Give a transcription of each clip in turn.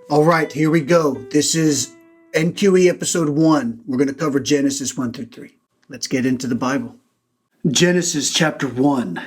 All right, here we go. This is NQE episode 1. We're going to cover Genesis 1 through 3. Let's get into the Bible. Genesis chapter 1.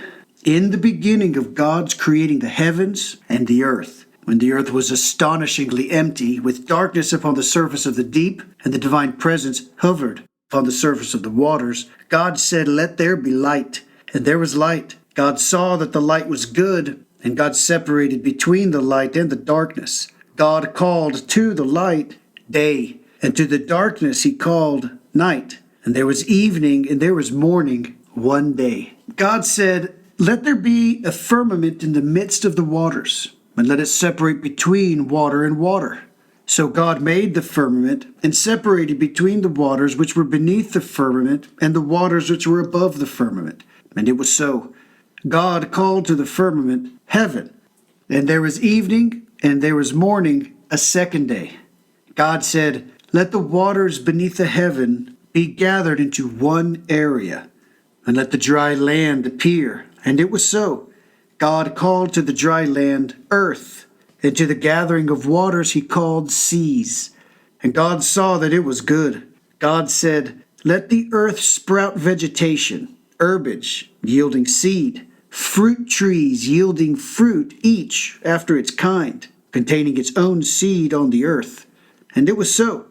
In the beginning of God's creating the heavens and the earth, when the earth was astonishingly empty, with darkness upon the surface of the deep, and the divine presence hovered upon the surface of the waters, God said, "Let there be light." And there was light. God saw that the light was good, and God separated between the light and the darkness. God called to the light day, and to the darkness he called night. And there was evening and there was morning one day. God said, "Let there be a firmament in the midst of the waters, and let it separate between water and water." So God made the firmament, and separated between the waters which were beneath the firmament and the waters which were above the firmament. And it was so. God called to the firmament heaven. And there was evening and there was morning a second day. God said, "Let the waters beneath the heaven be gathered into one area, and let the dry land appear." And it was so. God called to the dry land earth, and to the gathering of waters he called seas. And God saw that it was good. God said, "Let the earth sprout vegetation, herbage yielding seed, fruit trees yielding fruit each after its kind, containing its own seed on the earth." And it was so.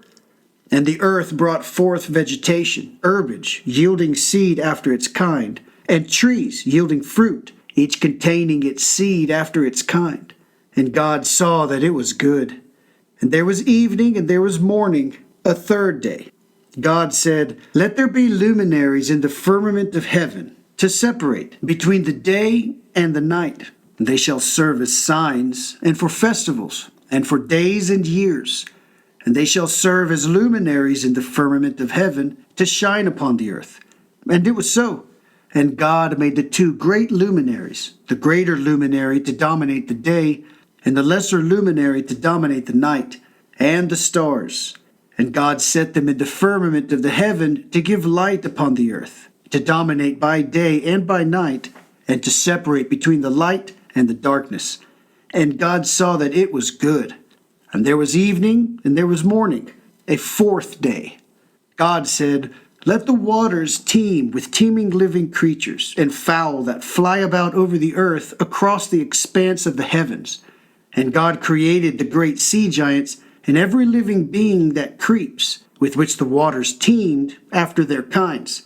And the earth brought forth vegetation, herbage yielding seed after its kind, and trees yielding fruit, each containing its seed after its kind. And God saw that it was good. And there was evening and there was morning a third day. God said, "Let there be luminaries in the firmament of heaven, to separate between the day and the night. And they shall serve as signs, and for festivals, and for days and years. And they shall serve as luminaries in the firmament of heaven, to shine upon the earth." And it was so. And God made the two great luminaries, the greater luminary to dominate the day, and the lesser luminary to dominate the night, and the stars. And God set them in the firmament of the heaven to give light upon the earth, to dominate by day and by night, and to separate between the light and the darkness. And God saw that it was good. And there was evening and there was morning, a fourth day. God said, "Let the waters teem with teeming living creatures, and fowl that fly about over the earth across the expanse of the heavens." And God created the great sea giants, and every living being that creeps, with which the waters teemed after their kinds,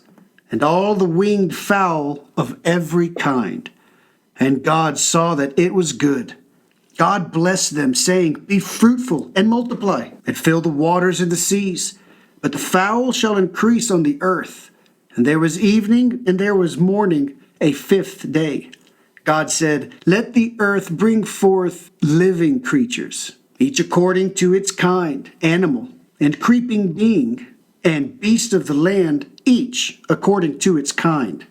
and all the winged fowl of every kind. And God saw that it was good. God blessed them, saying, "Be fruitful and multiply, and fill the waters and the seas. But the fowl shall increase on the earth." And there was evening and there was morning a fifth day. God said, "Let the earth bring forth living creatures, each according to its kind, animal and creeping being, and beast of the land, each according to its kind."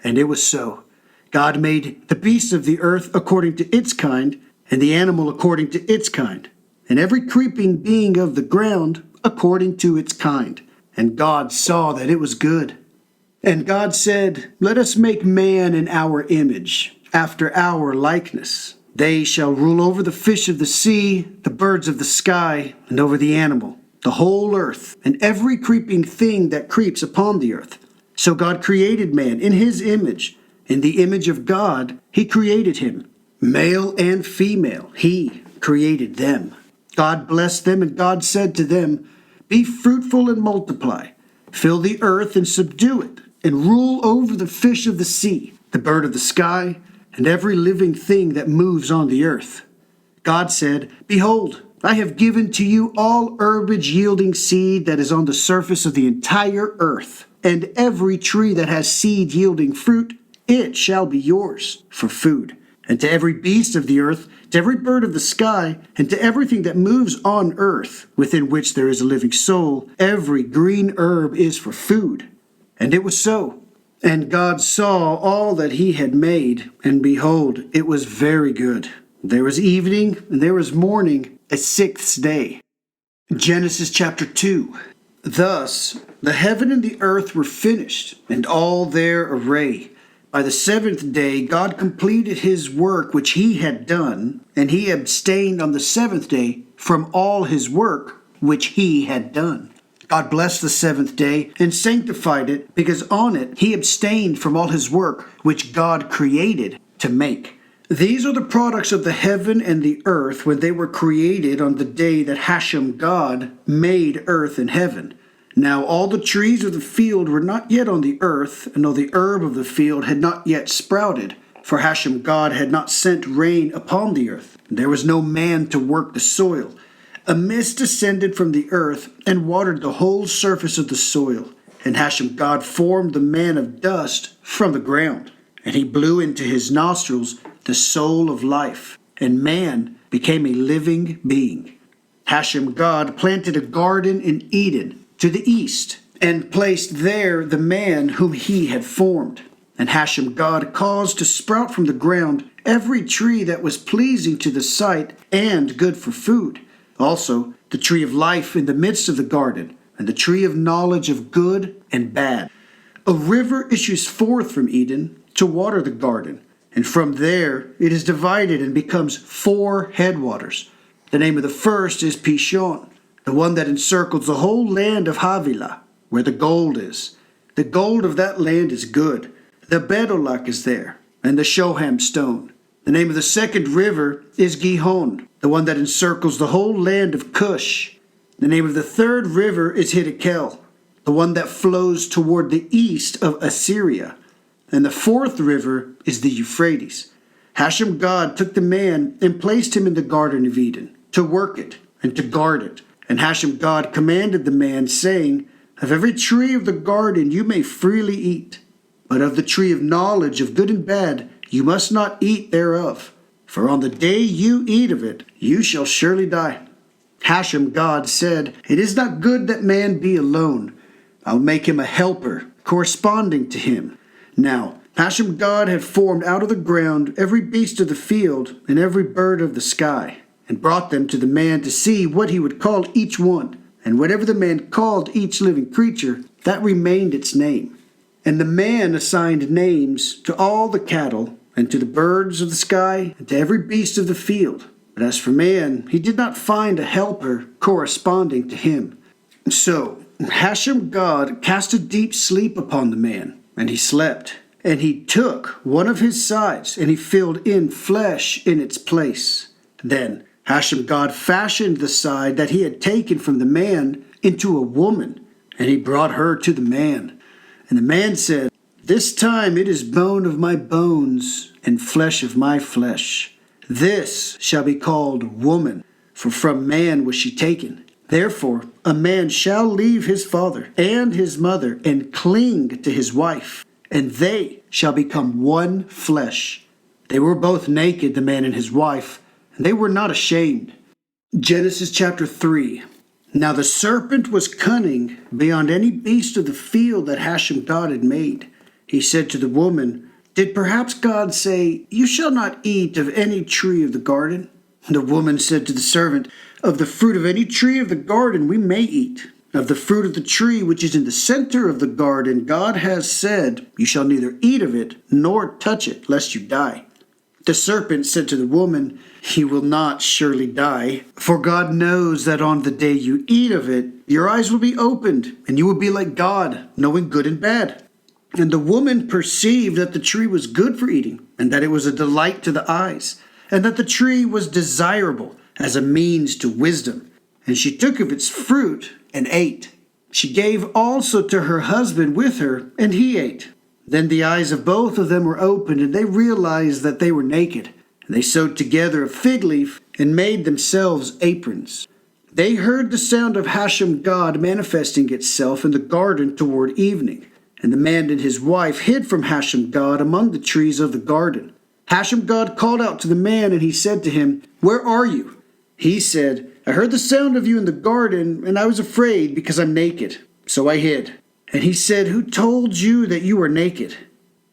And it was so. God made the beast of the earth according to its kind, and the animal according to its kind, and every creeping being of the ground according to its kind. And God saw that it was good. And God said, "Let us make man in our image, after our likeness. They shall rule over the fish of the sea, the birds of the sky, and over the animal, the whole earth, and every creeping thing that creeps upon the earth." So God created man in his image. In the image of God he created him. Male and female he created them. God blessed them, and God said to them, "Be fruitful and multiply. Fill the earth and subdue it, and rule over the fish of the sea, the bird of the sky, and every living thing that moves on the earth." God said, "Behold, I have given to you all herbage yielding seed that is on the surface of the entire earth, and every tree that has seed yielding fruit, it shall be yours for food. And to every beast of the earth, to every bird of the sky, and to everything that moves on earth, within which there is a living soul, every green herb is for food." And it was so. And God saw all that he had made, and behold, it was very good. There was evening, and there was morning, a sixth day. Genesis chapter 2. Thus the heaven and the earth were finished, and all their array. By the seventh day, God completed his work which he had done, and he abstained on the seventh day from all his work which he had done. God blessed the seventh day and sanctified it, because on it he abstained from all his work which God created to make. These are the products of the heaven and the earth when they were created on the day that Hashem God made earth and heaven. Now all the trees of the field were not yet on the earth, and all the herb of the field had not yet sprouted, for Hashem God had not sent rain upon the earth. There was no man to work the soil. A mist descended from the earth and watered the whole surface of the soil. And Hashem God formed the man of dust from the ground, and he blew into his nostrils the soul of life, and man became a living being. Hashem God planted a garden in Eden to the east, and placed there the man whom he had formed. And Hashem God caused to sprout from the ground every tree that was pleasing to the sight and good for food. Also the tree of life in the midst of the garden, and the tree of knowledge of good and bad. A river issues forth from Eden to water the garden, and from there it is divided and becomes 4 headwaters. The name of the first is Pishon, the one that encircles the whole land of Havilah, where the gold is. The gold of that land is good. The Bedolak is there, and the Shoham stone. The name of the second river is Gihon, the one that encircles the whole land of Cush. The name of the third river is Hiddekel, the one that flows toward the east of Assyria. And the fourth river is the Euphrates. Hashem God took the man and placed him in the Garden of Eden, to work it and to guard it. And Hashem God commanded the man, saying, Of every tree of the garden you may freely eat, but of the tree of knowledge of good and bad you must not eat thereof. For on the day you eat of it, you shall surely die. Hashem God said, It is not good that man be alone. I'll make him a helper, corresponding to him. Now Hashem God had formed out of the ground every beast of the field and every bird of the sky, and brought them to the man to see what he would call each one. And whatever the man called each living creature, that remained its name. And the man assigned names to all the cattle, and to the birds of the sky, and to every beast of the field. But as for man, he did not find a helper corresponding to him. So Hashem God cast a deep sleep upon the man, and he slept. And he took one of his sides, and he filled in flesh in its place. Then Hashem God fashioned the side that he had taken from the man into a woman, and he brought her to the man. And the man said, This time it is bone of my bones and flesh of my flesh. This shall be called woman, for from man was she taken. Therefore a man shall leave his father and his mother and cling to his wife, and they shall become one flesh. They were both naked, the man and his wife, and they were not ashamed. Genesis chapter 3. Now the serpent was cunning beyond any beast of the field that Hashem God had made. He said to the woman, Did perhaps God say, You shall not eat of any tree of the garden? The woman said to the serpent, Of the fruit of any tree of the garden we may eat. Of the fruit of the tree which is in the center of the garden, God has said, You shall neither eat of it, nor touch it, lest you die. The serpent said to the woman, You will not surely die, for God knows that on the day you eat of it, your eyes will be opened, and you will be like God, knowing good and bad. And the woman perceived that the tree was good for eating, and that it was a delight to the eyes, and that the tree was desirable as a means to wisdom. And she took of its fruit and ate. She gave also to her husband with her, and he ate. Then the eyes of both of them were opened, and they realized that they were naked. And they sewed together a fig leaf and made themselves aprons. They heard the sound of Hashem God manifesting itself in the garden toward evening. And the man and his wife hid from Hashem God among the trees of the garden. Hashem God called out to the man, and he said to him, Where are you? He said, I heard the sound of you in the garden, and I was afraid because I'm naked. So I hid. And he said, Who told you that you were naked?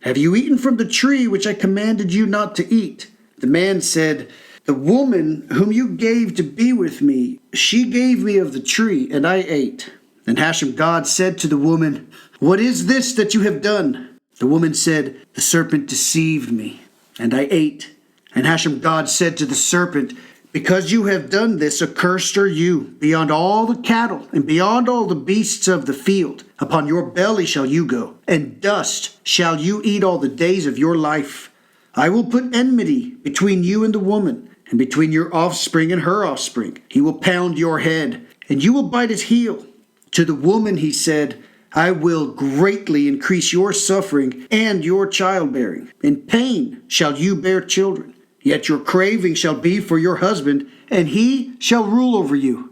Have you eaten from the tree which I commanded you not to eat? The man said, The woman whom you gave to be with me, she gave me of the tree, and I ate. Then Hashem God said to the woman, What is this that you have done? The woman said, "The serpent deceived me, and I ate." And Hashem God said to the serpent, "Because you have done this, accursed are you beyond all the cattle and beyond all the beasts of the field. Upon your belly shall you go, and dust shall you eat all the days of your life. I will put enmity between you and the woman, and between your offspring and her offspring. He will pound your head, and you will bite his heel." To the woman he said, "I will greatly increase your suffering and your childbearing. In pain shall you bear children. Yet your craving shall be for your husband, and he shall rule over you."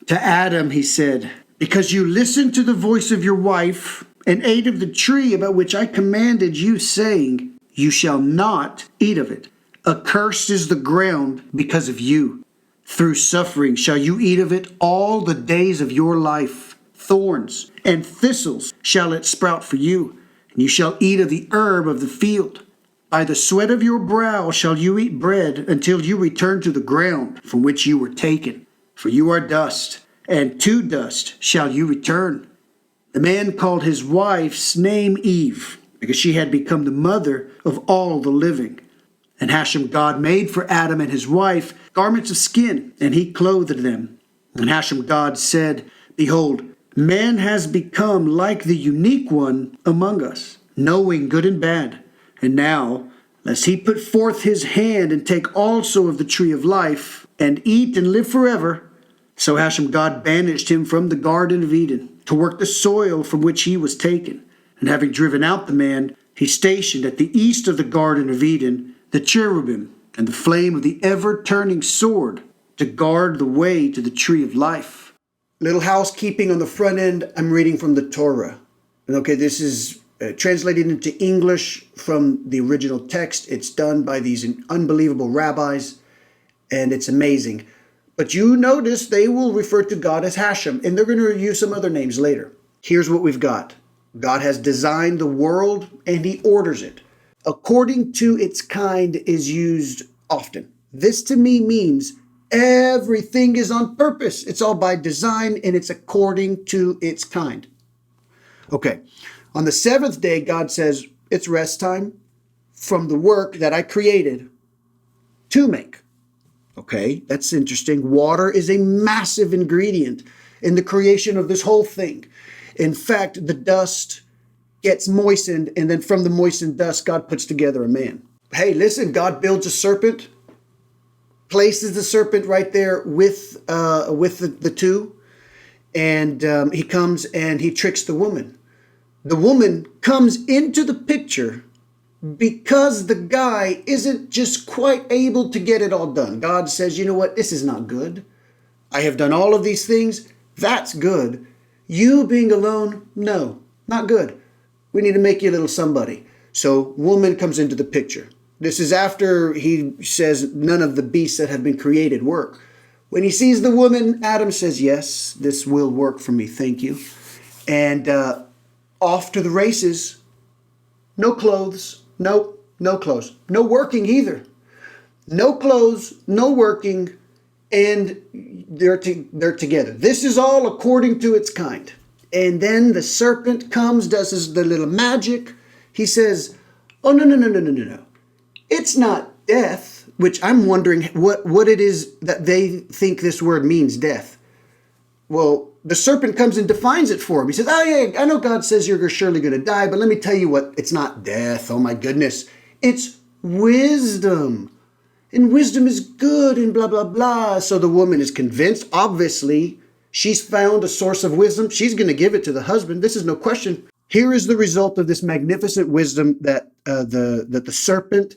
To Adam he said, "Because you listened to the voice of your wife, and ate of the tree about which I commanded you, saying, 'You shall not eat of it.' Accursed is the ground because of you. Through suffering shall you eat of it all the days of your life. Thorns and thistles shall it sprout for you, and you shall eat of the herb of the field. By the sweat of your brow shall you eat bread until you return to the ground from which you were taken. For you are dust, and to dust shall you return." The man called his wife's name Eve, because she had become the mother of all the living. And Hashem God made for Adam and his wife garments of skin, and he clothed them. And Hashem God said, "Behold, man has become like the unique one among us, knowing good and bad. And now, lest he put forth his hand and take also of the tree of life, and eat and live forever." So Hashem God banished him from the Garden of Eden, to work the soil from which he was taken. And having driven out the man, he stationed at the east of the Garden of Eden the cherubim and the flame of the ever-turning sword, to guard the way to the tree of life. Little housekeeping on the front end, I'm reading from the Torah. And okay, this is translated into English from the original text. It's done by these unbelievable rabbis, and it's amazing. But you notice they will refer to God as Hashem, and they're going to use some other names later. Here's what we've got. God has designed the world, and he orders it. According to its kind is used often. This to me means everything is on purpose. It's all by design, and it's according to its kind. Okay. On the seventh day, God says, it's rest time from the work that I created to make. Okay, that's interesting. Water is a massive ingredient in the creation of this whole thing. In fact, the dust gets moistened, and then from the moistened dust, God puts together a man. Hey, listen, God builds a serpent, places the serpent right there with the two, and he comes and he tricks the woman. The woman comes into the picture because the guy isn't just quite able to get it all done. God says, you know what? This is not good. I have done all of these things. That's good. You being alone, no, not good. We need to make you a little somebody. So woman comes into the picture. This is after he says none of the beasts that have been created work. When he sees the woman, Adam says, yes, this will work for me. Thank you. And off to the races. No clothes. Nope, no clothes. No working either. No clothes, no working, and they're together. This is all according to its kind. And then the serpent comes, does the little magic. He says, oh, no. It's not death, which I'm wondering what it is that they think this word means, death. Well, the serpent comes and defines it for him. He says, oh yeah, I know God says you're surely going to die, but let me tell you what, it's not death. Oh my goodness. It's wisdom. And wisdom is good and blah, blah, blah. So the woman is convinced, obviously, she's found a source of wisdom. She's going to give it to the husband. This is no question. Here is the result of this magnificent wisdom that the serpent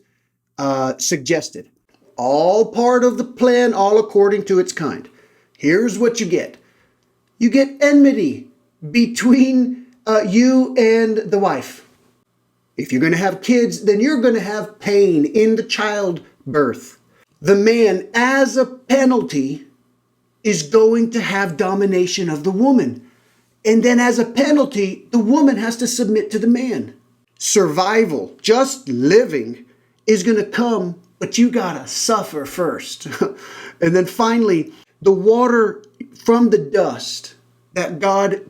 suggested. All part of the plan, all according to its kind. Here's what you get. You get enmity between you and the wife. If you're going to have kids, then you're going to have pain in the childbirth. The man, as a penalty, is going to have domination of the woman. And then as a penalty, the woman has to submit to the man. Survival, just living, is going to come, but you got to suffer first. And then finally, the water from the dust that God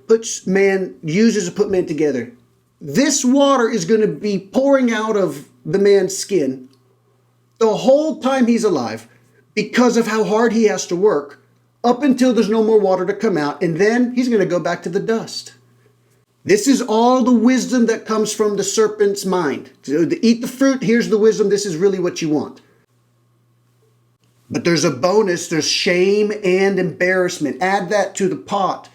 uses to put man together, This water is going to be pouring out of the man's skin the whole time he's alive because of how hard he has to work up until there's no more water to come out, and then he's going to go back to the dust. This is all the wisdom that comes from the serpent's mind. So to eat the fruit, here's the wisdom, this is really what you want. But there's a bonus, there's shame and embarrassment. Add that to the pot.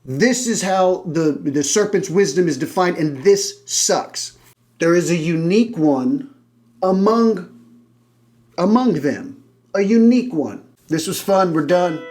This is how the serpent's wisdom is defined, and this sucks. There is a unique one among them. A unique one. This was fun. We're done.